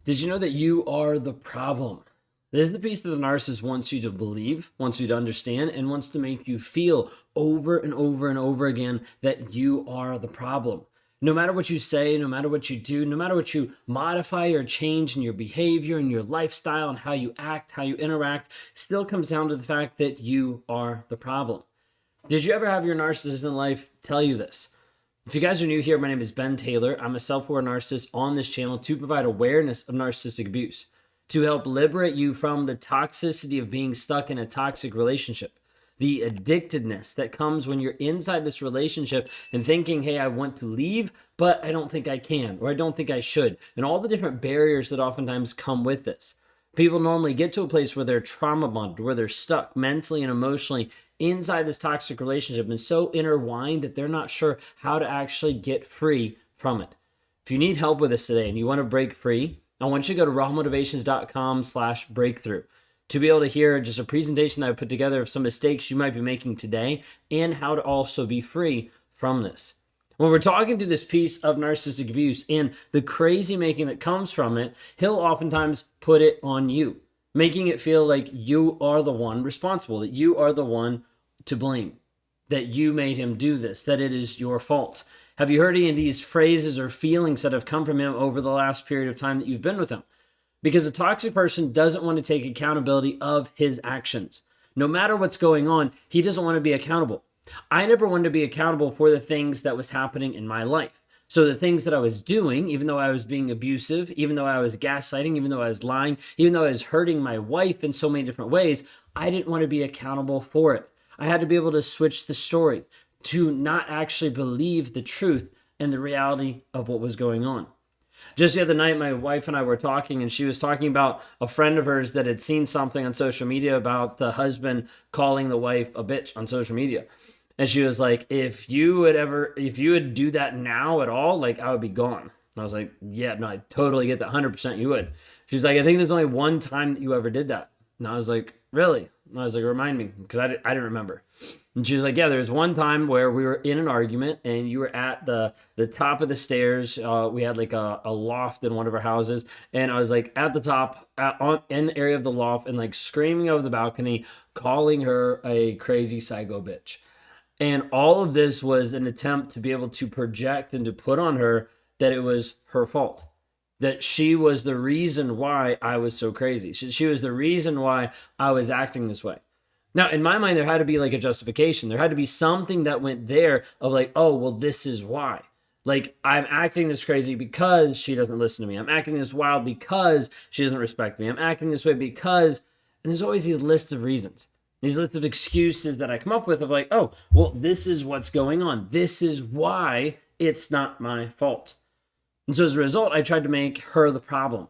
Did you know that you are the problem? This is the piece that the narcissist wants you to believe, wants you to understand, and wants to make you feel over and over and over again that you are the problem. No matter what you say, no matter what you do, no matter what you modify or change in your behavior and your lifestyle and how you act, how you interact, still comes down to the fact that you are the problem. Did you ever have your narcissist in life tell you this? If you guys are new here, my name is Ben Taylor. I'm a self-aware narcissist on this channel to provide awareness of narcissistic abuse, to help liberate you from the toxicity of being stuck in a toxic relationship, the addictedness that comes when you're inside this relationship and thinking, hey, I want to leave, but I don't think I can, or I don't think I should, and all the different barriers that oftentimes come with this. People normally get to a place where they're trauma bonded, where they're stuck mentally and emotionally inside this toxic relationship and so intertwined that they're not sure how to actually get free from it. If you need help with this today and you want to break free, I want you to go to rawmotivations.com/breakthrough to be able to hear just a presentation that I put together of some mistakes you might be making today and how to also be free from this. When we're talking through this piece of narcissistic abuse and the crazy making that comes from it, he'll oftentimes put it on you, making it feel like you are the one responsible, that you are the one to blame, that you made him do this, that it is your fault. Have you heard any of these phrases or feelings that have come from him over the last period of time that you've been with him? Because a toxic person doesn't want to take accountability of his actions. No matter what's going on, he doesn't want to be accountable. I never wanted to be accountable for the things that was happening in my life. So the things that I was doing, even though I was being abusive, even though I was gaslighting, even though I was lying, even though I was hurting my wife in so many different ways, I didn't want to be accountable for it. I had to be able to switch the story, to not actually believe the truth and the reality of what was going on. Just the other night, my wife and I were talking, and she was talking about a friend of hers that had seen something on social media about the husband calling the wife a bitch on social media. And she was like, if you would do that now at all, like I would be gone. And I was like, yeah, no, I totally get that. 100% you would. She's like, I think there's only one time that you ever did that. And I was like, really? And I was like, remind me, because I didn't remember. And she was like, yeah, there's one time where we were in an argument and you were at the top of the stairs. We had like a loft in one of our houses. And I was like at the top in the area of the loft and like screaming over the balcony, calling her a crazy psycho bitch. And all of this was an attempt to be able to project and to put on her that it was her fault, that she was the reason why I was so crazy. She was the reason why I was acting this way. Now, in my mind, there had to be like a justification. There had to be something that went there of like, oh, well, this is why. Like, I'm acting this crazy because she doesn't listen to me. I'm acting this wild because she doesn't respect me. I'm acting this way because, and there's always these lists of reasons. These lists of excuses that I come up with of like, oh, well, this is what's going on. This is why it's not my fault. And so as a result, I tried to make her the problem.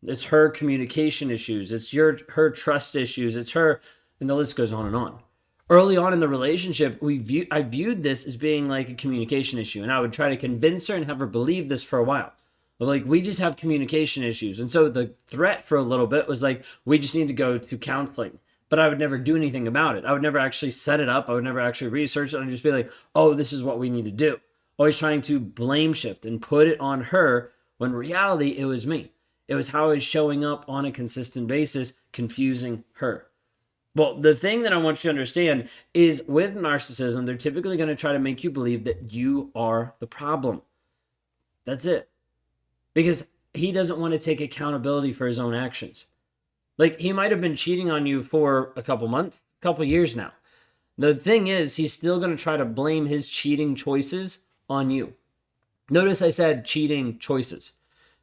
It's her communication issues. It's her trust issues. It's her, and the list goes on and on. Early on in the relationship, I viewed this as being like a communication issue. And I would try to convince her and have her believe this for a while. But like, we just have communication issues. And so the threat for a little bit was like, we just need to go to counseling. But I would never do anything about it. I would never actually set it up. I would never actually research it. I'd just be like, oh, this is what we need to do. Always trying to blame shift and put it on her when in reality, it was me. It was how I was showing up on a consistent basis, confusing her. Well, the thing that I want you to understand is with narcissism, they're typically going to try to make you believe that you are the problem. That's it. Because he doesn't want to take accountability for his own actions. Like, he might have been cheating on you for a couple months, a couple years now. The thing is, he's still going to try to blame his cheating choices on you. Notice I said cheating choices.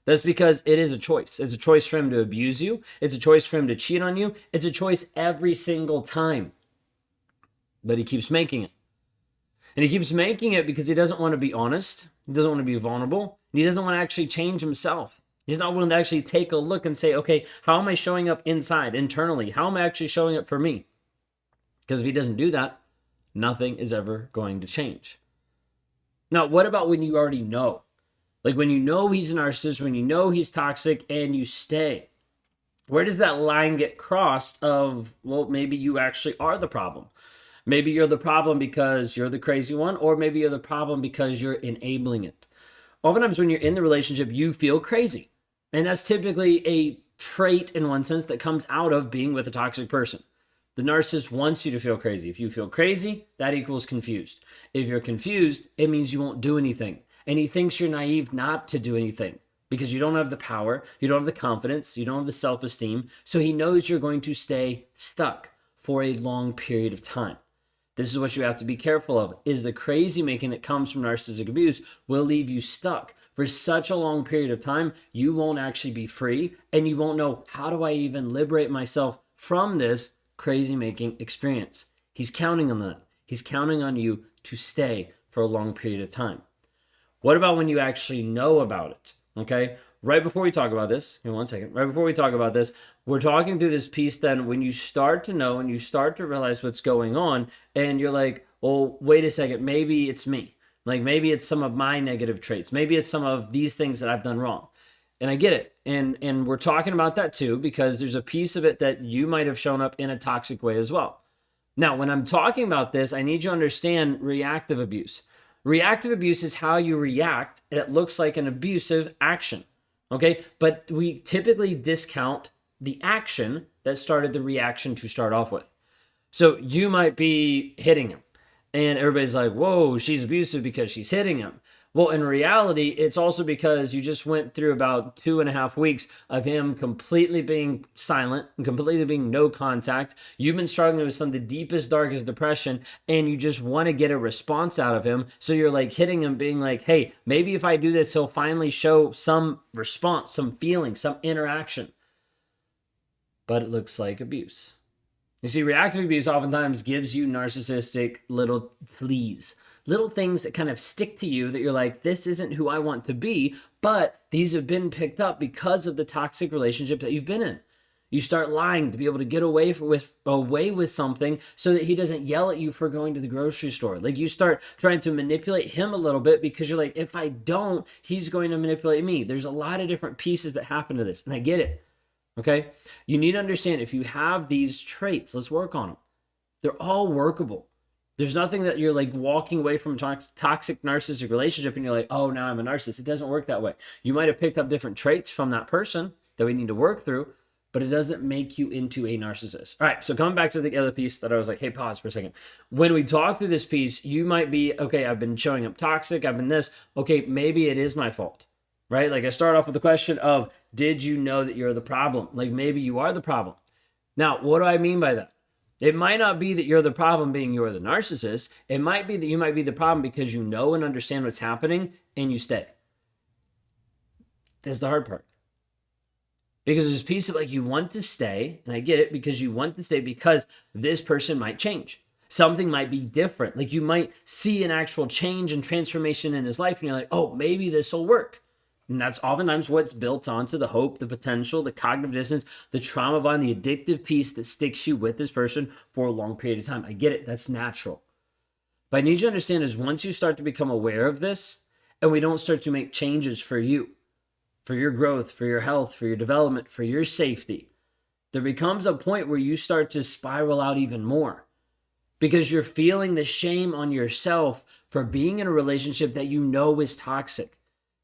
That's because it is a choice. It's a choice for him to abuse you. It's a choice for him to cheat on you. It's a choice every single time. But he keeps making it. And he keeps making it because he doesn't want to be honest. He doesn't want to be vulnerable. And he doesn't want to actually change himself. He's not willing to actually take a look and say, okay, how am I showing up inside, internally? How am I actually showing up for me? Because if he doesn't do that, nothing is ever going to change. Now, what about when you already know? Like when you know he's a narcissist, when you know he's toxic and you stay? Where does that line get crossed of, well, maybe you actually are the problem? Maybe you're the problem because you're the crazy one, or maybe you're the problem because you're enabling it. Oftentimes when you're in the relationship, you feel crazy. And that's typically a trait in one sense that comes out of being with a toxic person. The narcissist wants you to feel crazy. If you feel crazy, that equals confused. If you're confused, it means you won't do anything. And he thinks you're naive not to do anything because you don't have the power, you don't have the confidence, you don't have the self-esteem. So he knows you're going to stay stuck for a long period of time. This is what you have to be careful of, is the crazy making that comes from narcissistic abuse will leave you stuck for such a long period of time. You won't actually be free, and you won't know, how do I even liberate myself from this crazy making experience? He's counting on that. He's counting on you to stay for a long period of time. What about when you actually know about it? Okay, right before we talk about this, in 1 second, right before we talk about this, we're talking through this piece then when you start to know and you start to realize what's going on, and you're like, well, wait a second, maybe it's me. Like maybe it's some of my negative traits. Maybe it's some of these things that I've done wrong. And I get it. And we're talking about that too, because there's a piece of it that you might have shown up in a toxic way as well. Now, when I'm talking about this, I need you to understand reactive abuse. Reactive abuse is how you react. It looks like an abusive action, okay? But we typically discount the action that started the reaction to start off with. So you might be hitting him, and everybody's like, whoa, she's abusive because she's hitting him. Well, in reality, it's also because you just went through about 2.5 weeks of him completely being silent and completely being no contact. You've been struggling with some of the deepest, darkest depression, and you just want to get a response out of him. So you're like hitting him, being like, hey, maybe if I do this, he'll finally show some response, some feeling, some interaction. But it looks like abuse. You see, reactive abuse oftentimes gives you narcissistic little fleas. Little things that kind of stick to you that you're like, this isn't who I want to be, but these have been picked up because of the toxic relationship that you've been in. You start lying to be able to get away with something so that he doesn't yell at you for going to the grocery store. Like you start trying to manipulate him a little bit because you're like, if I don't, he's going to manipulate me. There's a lot of different pieces that happen to this, and I get it. Okay? You need to understand if you have these traits, let's work on them. They're all workable. There's nothing that you're like walking away from a toxic narcissistic relationship and you're like, oh, now I'm a narcissist. It doesn't work that way. You might have picked up different traits from that person that we need to work through, but it doesn't make you into a narcissist. All right, so coming back to the other piece that I was like, hey, pause for a second. When we talk through this piece, you might be, okay, I've been showing up toxic. I've been this. Okay, maybe it is my fault, right? Like I start off with the question of, did you know that you're the problem? Like maybe you are the problem. Now, what do I mean by that? It might not be that you're the problem being you're the narcissist. It might be that you might be the problem because you know and understand what's happening and you stay. That's the hard part. Because there's a piece of like you want to stay, and I get it, because you want to stay because this person might change. Something might be different. Like you might see an actual change and transformation in his life and you're like, oh, maybe this will work. And that's oftentimes what's built onto the hope, the potential, the cognitive dissonance, the trauma bond, the addictive piece that sticks you with this person for a long period of time. I get it. That's natural. But I need you to understand is once you start to become aware of this and we don't start to make changes for you, for your growth, for your health, for your development, for your safety, there becomes a point where you start to spiral out even more because you're feeling the shame on yourself for being in a relationship that you know is toxic,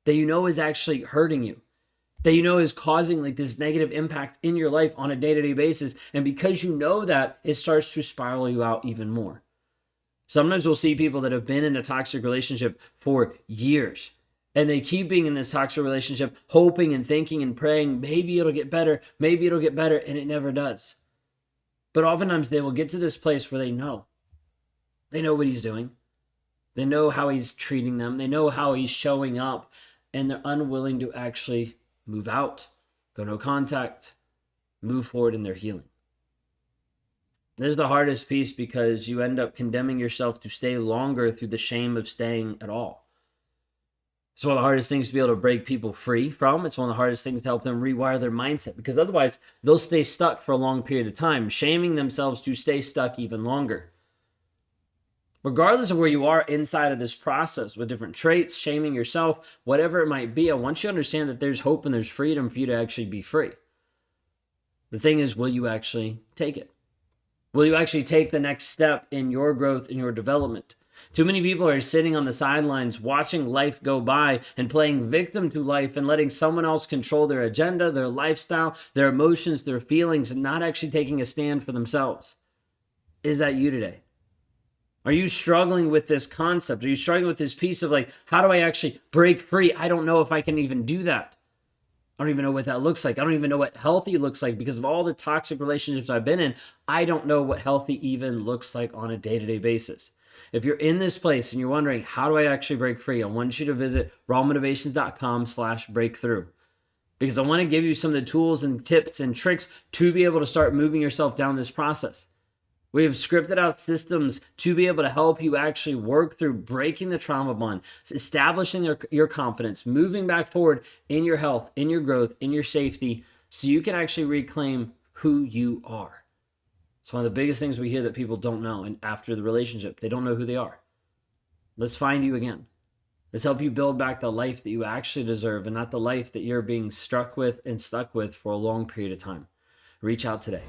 that you know is actually hurting you, that you know is causing like this negative impact in your life on a day-to-day basis. And because you know that, it starts to spiral you out even more. Sometimes we'll see people that have been in a toxic relationship for years, and they keep being in this toxic relationship, hoping and thinking and praying, maybe it'll get better, and it never does. But oftentimes they will get to this place where they know what he's doing. They know how he's treating them. They know how he's showing up. And they're unwilling to actually move out, go no contact, move forward in their healing. This is the hardest piece because you end up condemning yourself to stay longer through the shame of staying at all. It's one of the hardest things to be able to break people free from. It's one of the hardest things to help them rewire their mindset because otherwise they'll stay stuck for a long period of time, shaming themselves to stay stuck even longer. Regardless of where you are inside of this process with different traits, shaming yourself, whatever it might be, I want you to understand that there's hope and there's freedom for you to actually be free. The thing is, will you actually take it? Will you actually take the next step in your growth, in your development? Too many people are sitting on the sidelines watching life go by and playing victim to life and letting someone else control their agenda, their lifestyle, their emotions, their feelings, and not actually taking a stand for themselves. Is that you today? Are you struggling with this concept? Are you struggling with this piece of like, how do I actually break free? I don't know if I can even do that. I don't even know what that looks like. I don't even know what healthy looks like because of all the toxic relationships I've been in. I don't know what healthy even looks like on a day-to-day basis. If you're in this place and you're wondering, how do I actually break free? I want you to visit rawmotivations.com/breakthrough because I want to give you some of the tools and tips and tricks to be able to start moving yourself down this process. We have scripted out systems to be able to help you actually work through breaking the trauma bond, establishing your confidence, moving back forward in your health, in your growth, in your safety, so you can actually reclaim who you are. It's one of the biggest things we hear that people don't know, and after the relationship, they don't know who they are. Let's find you again. Let's help you build back the life that you actually deserve and not the life that you're being struck with and stuck with for a long period of time. Reach out today.